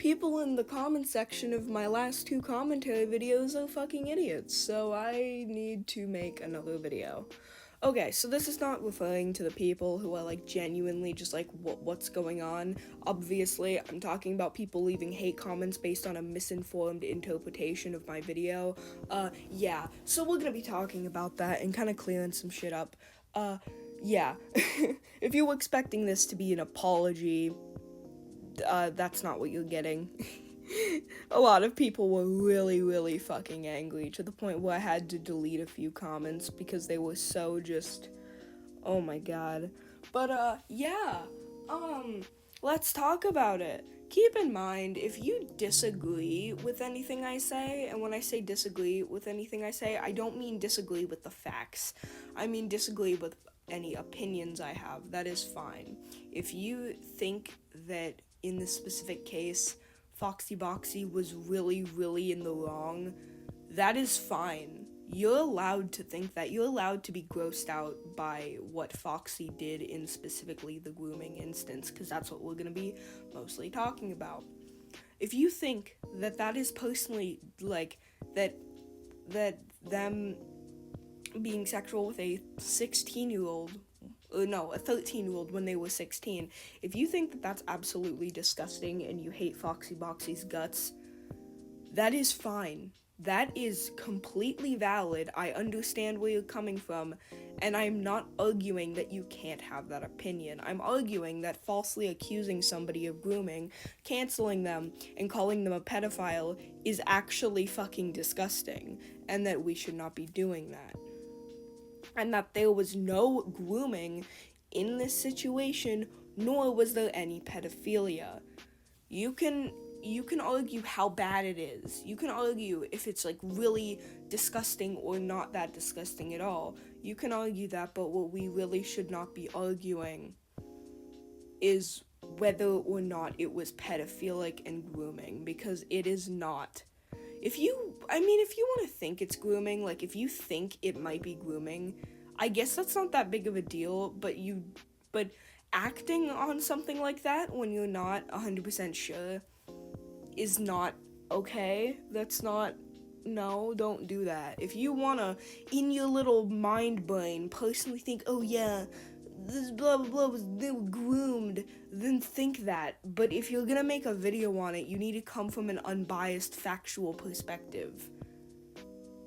people in the comment section of my last 2 commentary videos are fucking idiots, so I need to make another video. Okay, so this is not referring to the people who are, like, genuinely just like, what's going on? Obviously, I'm talking about people leaving hate comments based on a misinformed interpretation of my video. Yeah, so we're gonna be talking about that and kind of clearing some shit up. Yeah. If you were expecting this to be an apology, that's not what you're getting. A lot of people were really fucking angry to the point where I had to delete a few comments because they were so just, oh my god. But yeah, let's talk about it. Keep in mind, if you disagree with anything I say, and when I say disagree with anything I say, I don't mean disagree with the facts. I mean disagree with any opinions I have. That is fine. If you think that in this specific case, Foxy Boxi was really in the wrong, that is fine. You're allowed to think that. You're allowed to be grossed out by what Foxy did in specifically the grooming instance, because that's what we're going to be mostly talking about. If you think that that is personally, like, that them being sexual with a 16-year-old, a 13-year-old when they were 16, if you think that that's absolutely disgusting and you hate Foxy Boxy's guts, that is fine. That is completely valid. I understand where you're coming from, and I'm not arguing that you can't have that opinion. I'm arguing that falsely accusing somebody of grooming, canceling them, and calling them a pedophile is actually fucking disgusting, and that we should not be doing that. And that there was no grooming in this situation, nor was there any pedophilia. You can argue how bad it is. You can argue if it's, like, really disgusting or not that disgusting at all. You can argue that, but what we really should not be arguing is whether or not it was pedophilic and grooming, because it is not. If you want to think it's grooming, like, if you think it might be grooming, I guess that's not that big of a deal, but acting on something like that when you're not 100% sure is not okay. No, don't do that. If you wanna, in your little mind brain, personally think, oh yeah, this blah blah blah they were groomed, then think that. But if you're gonna make a video on it, you need to come from an unbiased, factual perspective,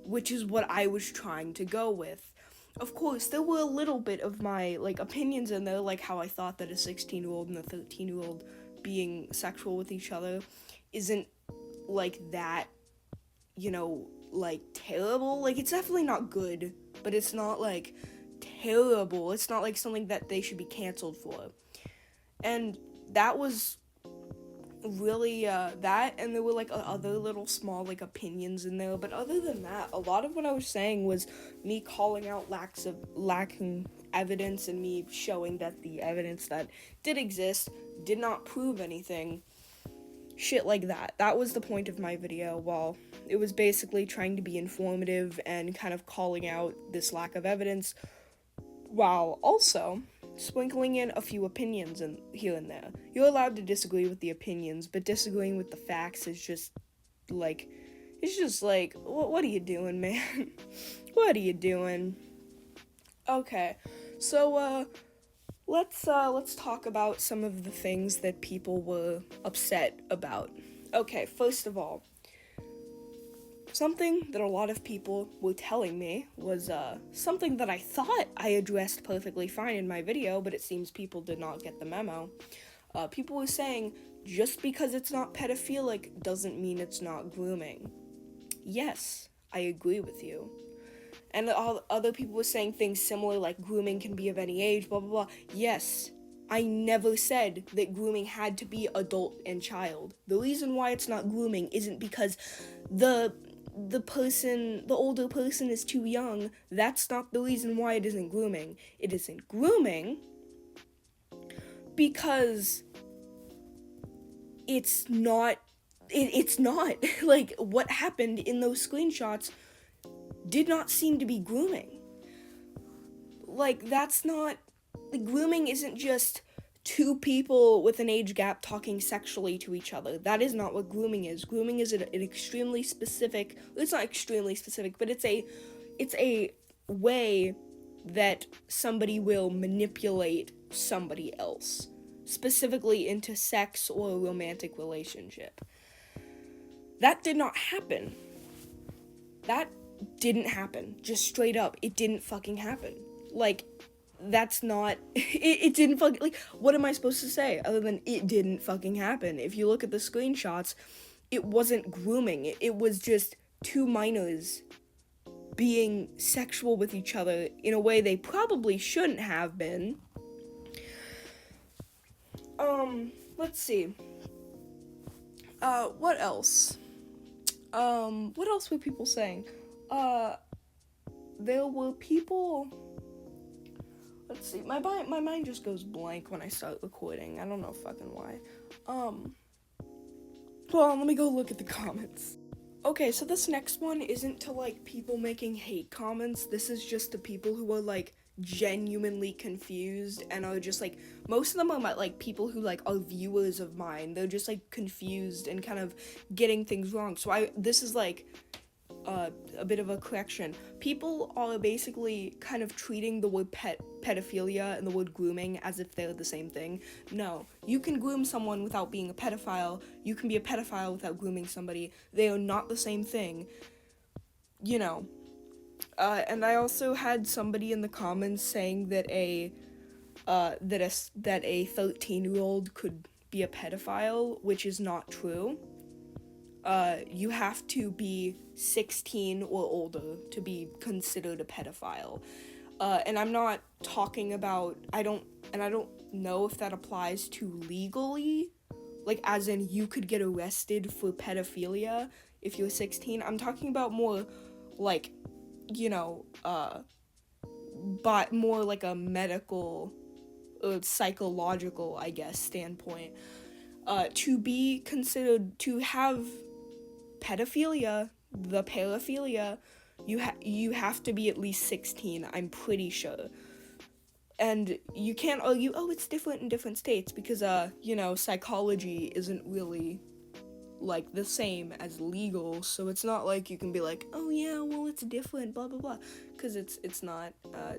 which is what I was trying to go with. Of course, there were a little bit of my, like, opinions in there, like how I thought that a 16-year-old and a 13-year-old being sexual with each other isn't, like, that, like, terrible. Like, it's definitely not good, but it's not, like, terrible. It's not, like, something that they should be canceled for. And that was really, that, and there were, like, other little small, like, opinions in there, but other than that, a lot of what I was saying was me calling out lacking evidence, and me showing that the evidence that did exist did not prove anything. Shit like that. That was the point of my video. Well, it was basically trying to be informative and kind of calling out this lack of evidence, while also sprinkling in a few opinions here and there. You're allowed to disagree with the opinions, but disagreeing with the facts is just like, what are you doing, man? What are you doing? Okay, so let's talk about some of the things that people were upset about. Okay, first of all, something that a lot of people were telling me was something that I thought I addressed perfectly fine in my video, but it seems people did not get the memo. People were saying, just because it's not pedophilic doesn't mean it's not grooming. Yes, I agree with you. And other people were saying things similar, like grooming can be of any age, blah, blah, blah. Yes, I never said that grooming had to be adult and child. The reason why it's not grooming isn't because the older person is too young. That's not the reason why it isn't grooming. It isn't grooming because it's not, like, what happened in those screenshots did not seem to be grooming. Like, that's not, like, grooming isn't just two people with an age gap talking sexually to each other. That is not what grooming is. Grooming is an extremely specific, it's not extremely specific, but it's a way that somebody will manipulate somebody else, specifically into sex or a romantic relationship. That did not happen. That didn't happen. Just straight up, it didn't fucking happen. Like, that's not, it didn't fucking, like, what am I supposed to say other than it didn't fucking happen? If you look at the screenshots, it wasn't grooming. It was just two minors being sexual with each other in a way they probably shouldn't have been. Let's see. What else? What else were people saying? There were people... Let's see, my mind just goes blank when I start recording. I don't know fucking why. Hold on, let me go look at the comments. Okay, so this next one isn't to, like, people making hate comments. This is just to people who are, like, genuinely confused and are just, like, most of them are, like, people who, like, are viewers of mine. They're just, like, confused and kind of getting things wrong. So this is, like, a bit of a correction. People are basically kind of treating the word pedophilia and the word grooming as if they're the same thing. No, you can groom someone without being a pedophile. You can be a pedophile without grooming somebody. They are not the same thing. You know. And I also had somebody in the comments saying that a 13-year-old could be a pedophile, which is not true. You have to be 16 or older to be considered a pedophile. And I'm not talking about, I don't know if that applies to legally, like, as in you could get arrested for pedophilia if you're 16. I'm talking about more, like, you know, but more like a medical, psychological, I guess, standpoint. To be considered, to have pedophilia, the paraphilia, you have to be at least 16, I'm pretty sure. And you can't argue, oh, it's different in different states, because, you know, psychology isn't really, like, the same as legal, so it's not like you can be like, oh, yeah, well, it's different, blah, blah, blah, because it's not,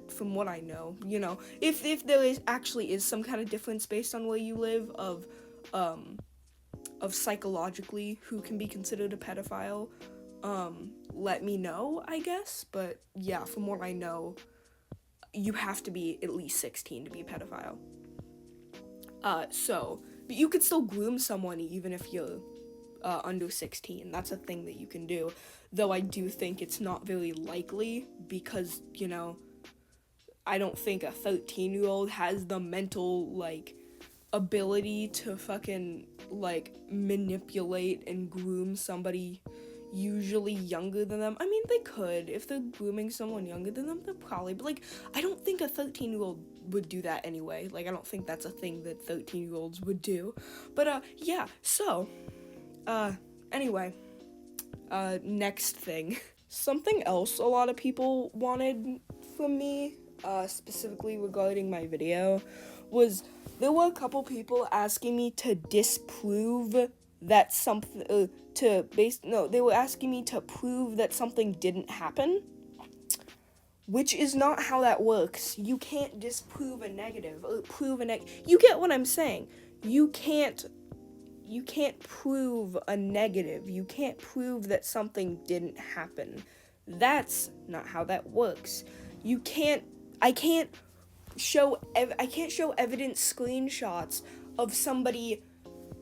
from what I know, you know, if there actually is some kind of difference based on where you live, of psychologically who can be considered a pedophile, let me know, I guess, but yeah, from what I know, you have to be at least 16 to be a pedophile. But you could still groom someone even if you're under 16. That's a thing that you can do, though I do think it's not very likely, because, you know, I don't think a 13-year-old has the mental, like, ability to fucking, like, manipulate and groom somebody usually younger than them. I mean, they could. If they're grooming someone younger than them, they're probably, but, like, I don't think a 13-year-old would do that anyway. Like, I don't think that's a thing that 13-year-olds would do. But, yeah, so, anyway, next thing. Something else a lot of people wanted from me, specifically regarding my video, was there were a couple people asking me to disprove that something, they were asking me to prove that something didn't happen, which is not how that works. You can't disprove a negative, or prove a you get what I'm saying. You can't prove a negative. You can't prove that something didn't happen. That's not how that works. I can't show evidence screenshots of somebody.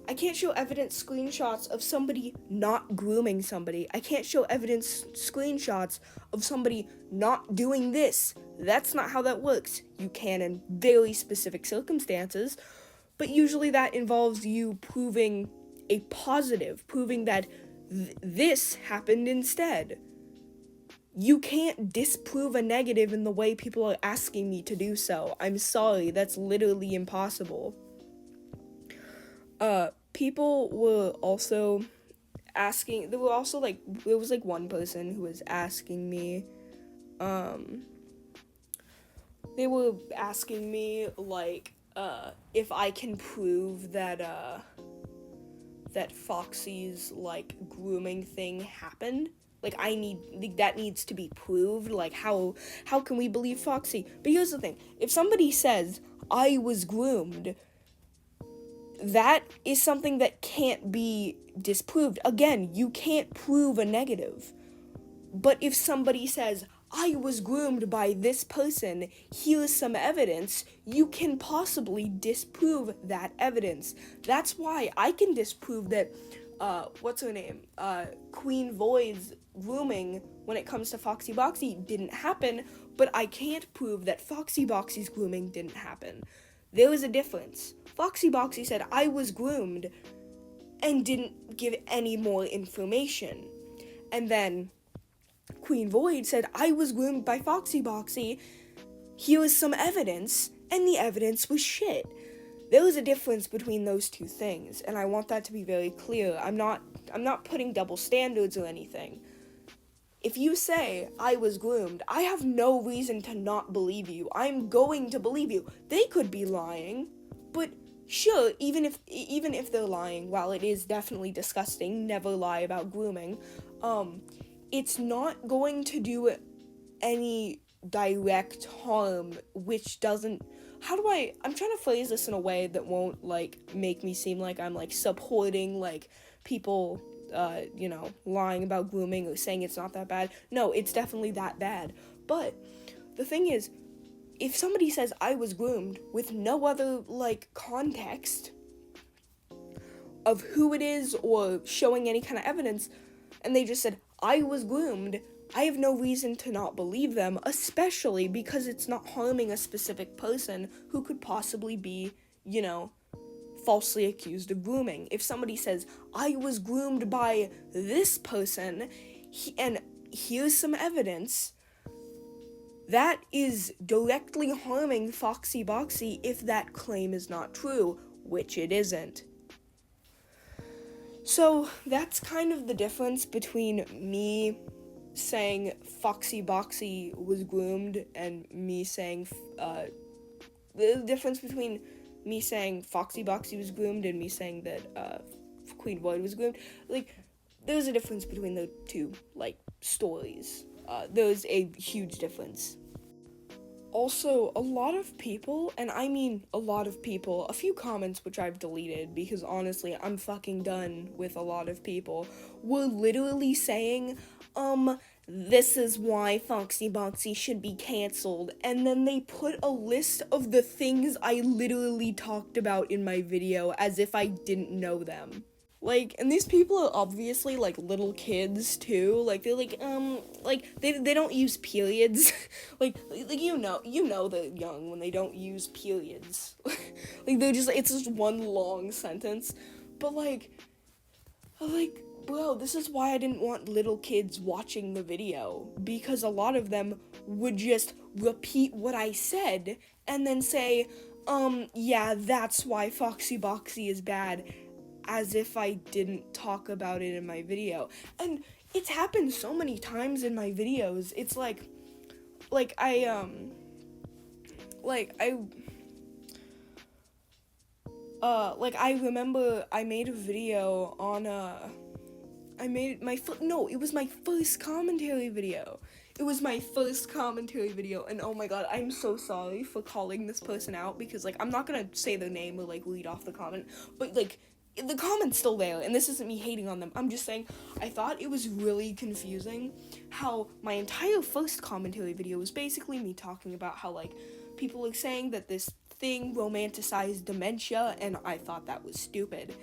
I can't show evidence screenshots of somebody not grooming somebody. I can't show evidence screenshots of somebody not doing this. That's not how that works. You can in very specific circumstances, but usually that involves you proving a positive, proving that this happened instead. You can't disprove a negative in the way people are asking me to do so. I'm sorry, that's literally impossible. People were also asking, there was like one person who was asking me, they were asking me, like, if I can prove that, that Foxy's, like, grooming thing happened. Like, that needs to be proved. Like, how can we believe Foxy? But here's the thing. If somebody says, I was groomed, that is something that can't be disproved. Again, you can't prove a negative. But if somebody says, I was groomed by this person, here's some evidence, you can possibly disprove that evidence. That's why I can disprove that, what's her name? Queen Void's grooming when it comes to Foxy Boxy didn't happen, but I can't prove that Foxy Boxy's grooming didn't happen. There is a difference. Foxy Boxy said, I was groomed, and didn't give any more information. And then Queen Void said, I was groomed by Foxy Boxy, here was some evidence, and the evidence was shit. There was a difference between those two things, and I want that to be very clear. I'm not putting double standards or anything. If you say, I was groomed, I have no reason to not believe you. I'm going to believe you. They could be lying, but sure, even if they're lying, while it is definitely disgusting, never lie about grooming, it's not going to do any direct harm, which doesn't... I'm trying to phrase this in a way that won't, like, make me seem like I'm, like, supporting, like, people, lying about grooming or saying it's not that bad. No, it's definitely that bad. But the thing is, if somebody says I was groomed with no other, like, context of who it is or showing any kind of evidence, and they just said, I was groomed, I have no reason to not believe them, especially because it's not harming a specific person who could possibly be, falsely accused of grooming. If somebody says, I was groomed by this person, and here's some evidence, that is directly harming Foxy Boxy if that claim is not true, which it isn't. So, that's kind of the difference between me saying Foxy Boxy was groomed and me saying, the difference between me saying Foxy Boxy was groomed and me saying that, Queen Void was groomed. Like, there's a difference between the two, like, stories. There's a huge difference. Also, a lot of people, and I mean a lot of people, a few comments which I've deleted because honestly, I'm fucking done with a lot of people, were literally saying, this is why Foxy Boxy should be canceled, and then they put a list of the things I literally talked about in my video as if I didn't know them. Like, and these people are obviously, like, little kids, too. Like, they're, they don't use periods. like, you know they're young when they don't use periods. Like, it's just one long sentence. But, bro, this is why I didn't want little kids watching the video. Because a lot of them would just repeat what I said, and then say, yeah, that's why Foxy Boxy is bad, as if I didn't talk about it in my video. And it's happened so many times in my videos. It's I remember I made a video on, it was my first commentary video. It was my first commentary video, and oh my god, I'm so sorry for calling this person out, because, I'm not gonna say their name or, read off the comment, but, the comment's still there, and this isn't me hating on them. I'm just saying, I thought it was really confusing how my entire first commentary video was basically me talking about how, people are saying that this thing romanticized dementia, and I thought that was stupid.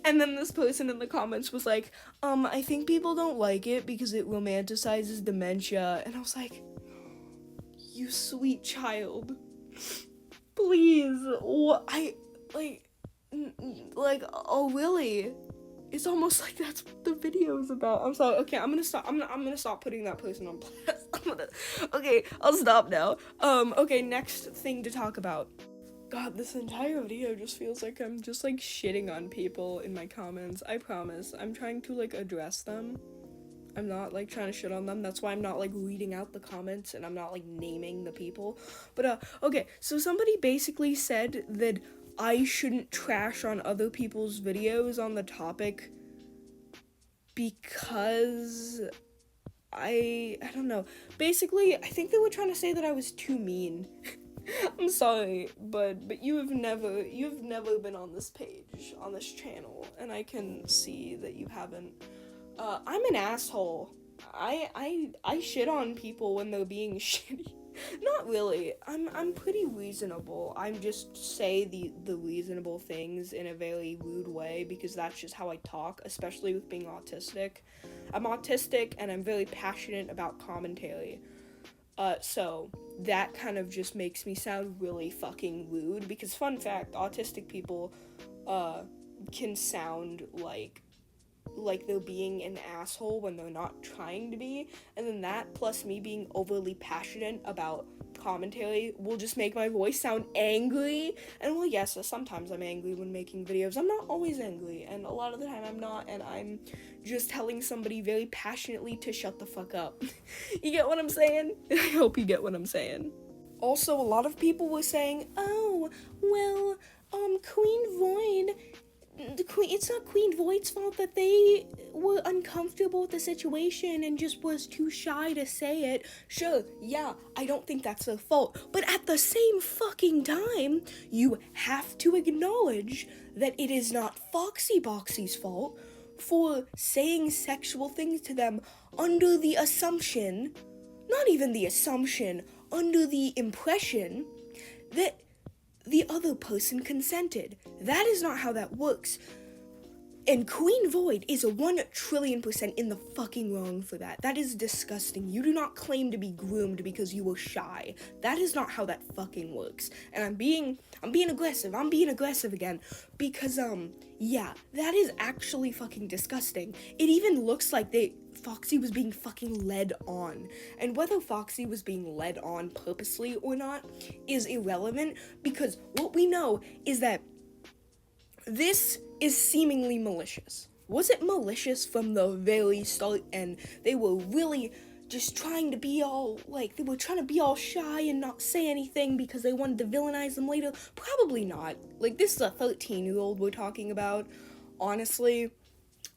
And then this person in the comments was like, I think people don't like it because it romanticizes dementia, and I was like, you sweet child. Please, oh really? It's almost like that's what the video is about. I'm sorry. Okay, I'm gonna stop putting that person on blast. Okay, I'll stop now. Okay, next thing to talk about. God, this entire video just feels like I'm just shitting on people in my comments. I promise. I'm trying to address them. I'm not, like, trying to shit on them. That's why I'm not, like, reading out the comments, and I'm not, like, naming the people. But, okay, so somebody basically said that I shouldn't trash on other people's videos on the topic because I don't know. Basically, I think they were trying to say that I was too mean. I'm sorry, but you've never been on this page, on this channel, and I can see that you haven't. I'm an asshole. I shit on people when they're being shitty. Not really. I'm pretty reasonable. I'm just say the reasonable things in a very rude way because that's just how I talk, especially with being autistic. I'm autistic and I'm very passionate about commentary. So that kind of just makes me sound really fucking rude because fun fact, autistic people can sound like they're being an asshole when they're not trying to be, and then that plus me being overly passionate about commentary will just make my voice sound angry. And well, yes, sometimes I'm angry when making videos. I'm not always angry, and a lot of the time I'm not, and I'm just telling somebody very passionately to shut the fuck up. You get what I'm saying? I hope you get what I'm saying. Also, a lot of people were saying, oh, well, Queen Void, it's not Queen Void's fault that they were uncomfortable with the situation and just was too shy to say it. Sure, yeah, I don't think that's their fault. But at the same fucking time, you have to acknowledge that it is not Foxy Boxy's fault for saying sexual things to them under the assumption, not even the assumption, under the impression that the other person consented. That is not how that works. And Queen Void is a 1,000,000,000,000% in the fucking wrong for that. That is disgusting. You do not claim to be groomed because you were shy. That is not how that fucking works. And I'm being aggressive. I'm being aggressive again. Because, yeah, that is actually fucking disgusting. It even looks like Foxy was being fucking led on. And whether Foxy was being led on purposely or not is irrelevant, because what we know is that this is seemingly malicious. Was it malicious from the very start, and they were really just trying to be all, like, they were trying to be all shy and not say anything because they wanted to villainize them later? Probably not. Like, this is a 13-year-old we're talking about. Honestly,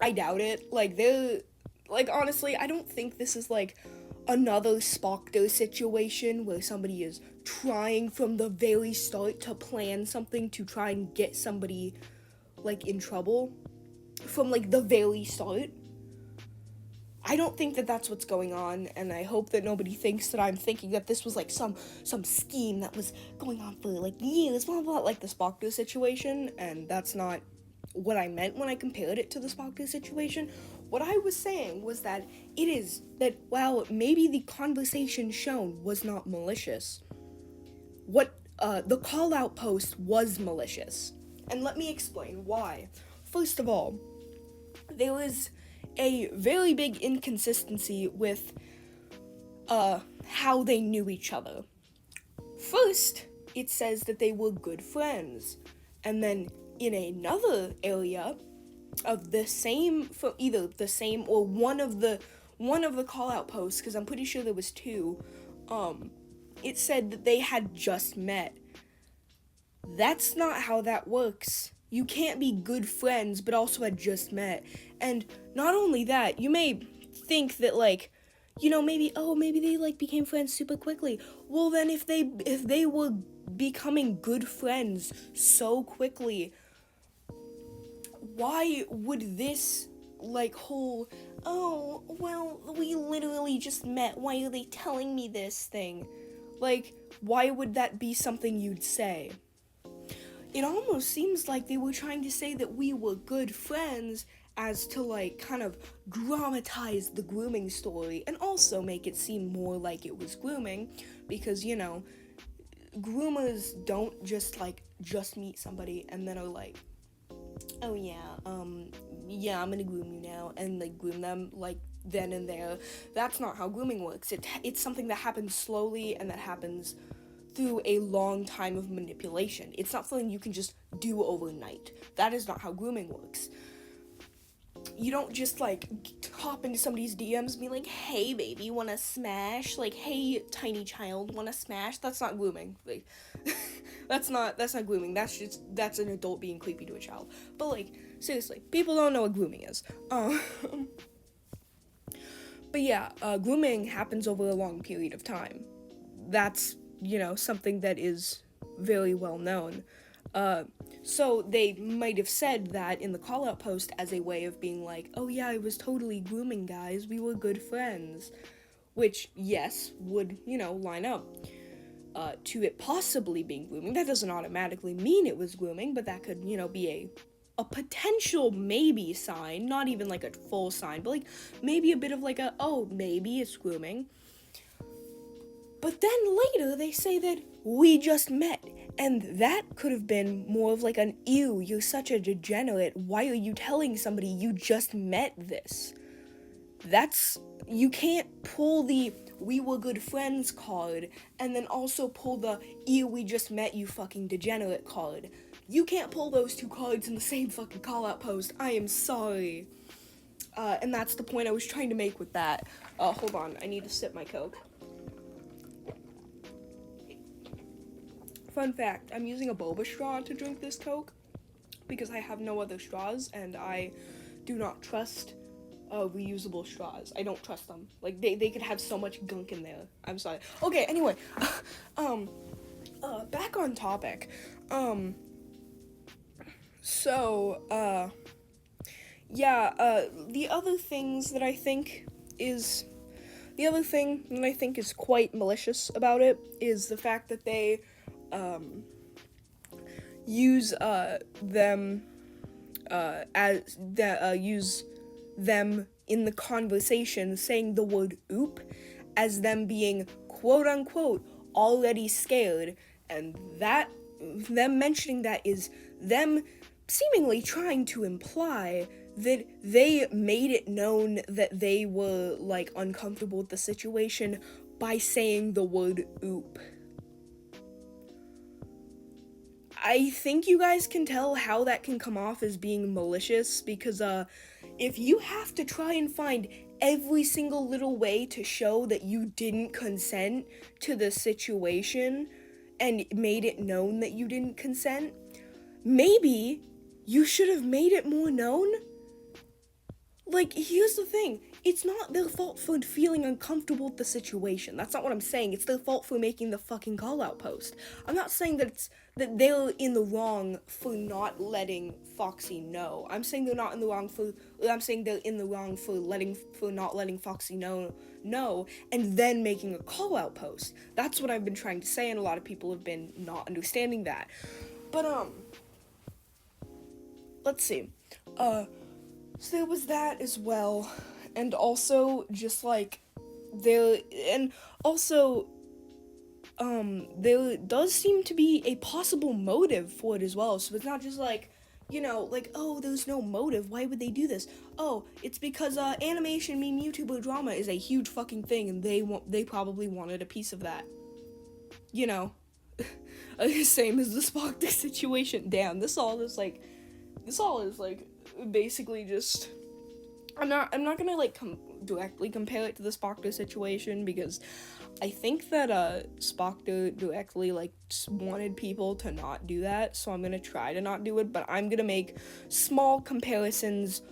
I doubt it. Honestly, I don't think this is, like, another Spockdo situation where somebody is trying from the very start to plan something to try and get somebody, like, in trouble from, like, the very start. I don't think that that's what's going on, and I hope that nobody thinks that I'm thinking that this was, like, some scheme that was going on for, like, years, blah, blah, like the Spockdo situation, and that's not what I meant when I compared it to the Spockdo situation. What I was saying was that while maybe the conversation shown was not malicious, the call-out post was malicious. And let me explain why. First of all, there was a very big inconsistency with how they knew each other. First, it says that they were good friends, and then in another area of the same, from either the same or one of the call-out posts, because I'm pretty sure there was two, it said that they had just met. That's not how that works. You can't be good friends but also had just met. And not only that, you may think that, like, you know, maybe they, like, became friends super quickly. Well, then if they were becoming good friends so quickly, why would this, like, whole, oh, well, we literally just met, why are they telling me this thing? Like, why would that be something you'd say? It almost seems like they were trying to say that we were good friends as to, like, kind of dramatize the grooming story and also make it seem more like it was grooming, because, you know, groomers don't just meet somebody and then are like, oh yeah, I'm gonna groom you now, and, like, groom them, like, then and there. That's not how grooming works. It's something that happens slowly and that happens through a long time of manipulation. It's not something you can just do overnight. That is not how grooming works. you don't just, like, hop into somebody's DMs and be like, hey, baby, wanna smash? Like, hey, tiny child, wanna smash? That's not grooming. Like, that's not grooming. That's an adult being creepy to a child. But, like, seriously, people don't know what grooming is. But yeah, grooming happens over a long period of time. That's, something that is very well known. So they might have said that in the call-out post as a way of being like, oh yeah, I was totally grooming guys, we were good friends. Which, yes, would, line up to it possibly being grooming. That doesn't automatically mean it was grooming, but that could, be a potential maybe sign, not even like a full sign, but like maybe a bit of like maybe it's grooming. But then later they say that we just met, and that could have been more of like an ew, you're such a degenerate, why are you telling somebody you just met this? You can't pull the we were good friends card and then also pull the ew, we just met, you fucking degenerate card. You can't pull those two cards in the same fucking call-out post. I am sorry. And that's the point I was trying to make with that. Hold on, I need to sip my Coke. Fun fact, I'm using a boba straw to drink this Coke because I have no other straws and I do not trust reusable straws. I don't trust them. Like, they could have so much gunk in there. I'm sorry. Okay, anyway. Back on topic. The other thing that I think is quite malicious about it is the fact that they use them in the conversation saying the word oop as them being quote unquote already scared, and that them mentioning that is them seemingly trying to imply that they made it known that they were like uncomfortable with the situation by saying the word oop. I think you guys can tell how that can come off as being malicious, because if you have to try and find every single little way to show that you didn't consent to the situation and made it known that you didn't consent, maybe you should have made it more known. Like, here's the thing. It's not their fault for feeling uncomfortable with the situation. That's not what I'm saying. It's their fault for making the fucking call-out post. I'm not saying that they're in the wrong for not letting Foxy know. I'm saying they're in the wrong for not letting Foxy know, and then making a call-out post. That's what I've been trying to say, and a lot of people have been not understanding that. But, let's see. So there was that as well, and also just like there does seem to be a possible motive for it as well. So it's not just like, oh, there's no motive, why would they do this? Oh, it's because animation meme YouTuber drama is a huge fucking thing, and they probably wanted a piece of that. Same as the Spock situation. Damn, this all is basically just, I'm not gonna directly compare it to the Spock situation, because I think that Spock directly wanted people to not do that, so I'm gonna try to not do it, but I'm gonna make small comparisons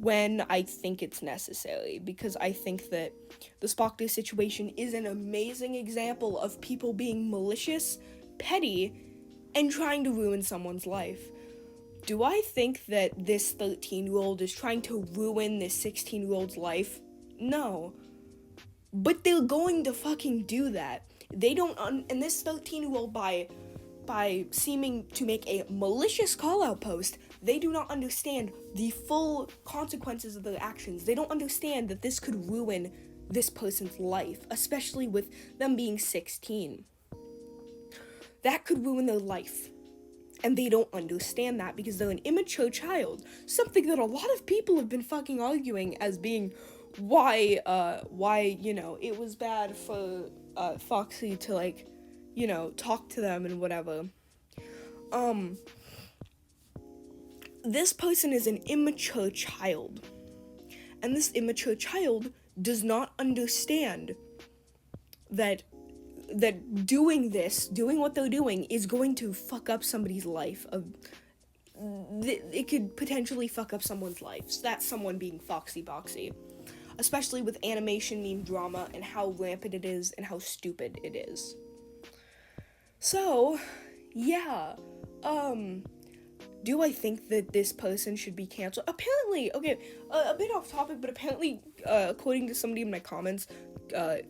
when I think it's necessary, because I think that the Spock situation is an amazing example of people being malicious, petty, and trying to ruin someone's life. Do I think that this 13-year-old is trying to ruin this 16-year-old's life? No. But they're going to fucking do that. They don't, and this 13-year-old, by seeming to make a malicious call-out post, they do not understand the full consequences of their actions. They don't understand that this could ruin this person's life, especially with them being 16. That could ruin their life. And they don't understand that because they're an immature child. Something that a lot of people have been fucking arguing as being why, it was bad for, Foxy to, talk to them and whatever. This person is an immature child. And this immature child does not understand that doing what they're doing is going to fuck up somebody's life. It could potentially fuck up someone's life. So that's someone being foxy boxy. Especially with animation meme drama and how rampant it is and how stupid it is. So, yeah. Do I think that this person should be canceled? Apparently, okay, a bit off topic, but apparently, according to somebody in my comments,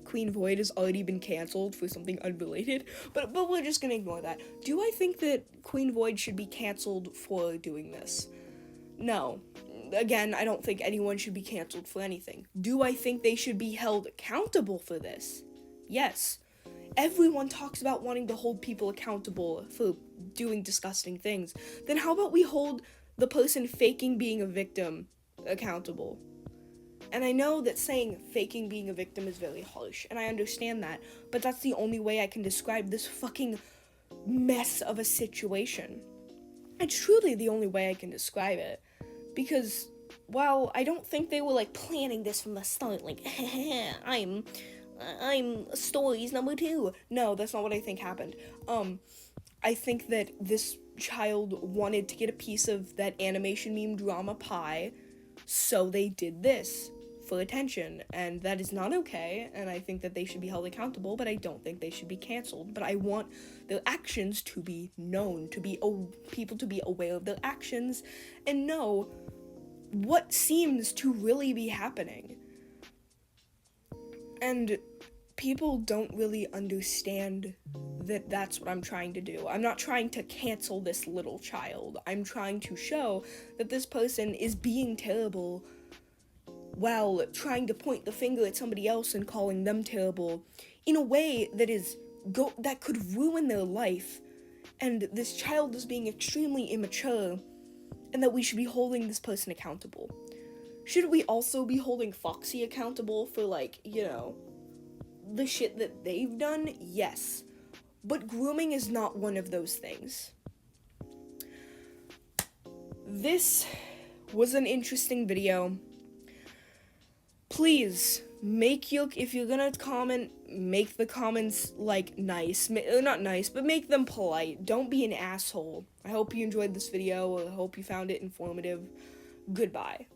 Queen Void has already been canceled for something unrelated, but we're just gonna ignore that. Do I think that Queen Void should be canceled for doing this? No. Again, I don't think anyone should be canceled for anything. Do I think they should be held accountable for this? Yes. Everyone talks about wanting to hold people accountable for doing disgusting things. Then how about we hold the person faking being a victim accountable? And I know that saying faking being a victim is very harsh, and I understand that, but that's the only way I can describe this fucking mess of a situation. It's truly the only way I can describe it. Because, while I don't think they were, like, planning this from the start, like, I'm stories number 2. No, that's not what I think happened. I think that this child wanted to get a piece of that animation meme drama pie, so they did this for attention, and that is not okay, and I think that they should be held accountable, but I don't think they should be canceled. But I want their actions to be known, people to be aware of their actions, and know what seems to really be happening. And people don't really understand that that's what I'm trying to do. I'm not trying to cancel this little child. I'm trying to show that this person is being terrible while trying to point the finger at somebody else and calling them terrible in a way that could ruin their life. And this child is being extremely immature, and that we should be holding this person accountable. Should we also be holding Foxy accountable for, like, the shit that they've done? Yes. But grooming is not one of those things. This was an interesting video. Please, if you're gonna comment, make the comments, like, nice. Not nice, but make them polite. Don't be an asshole. I hope you enjoyed this video. I hope you found it informative. Goodbye.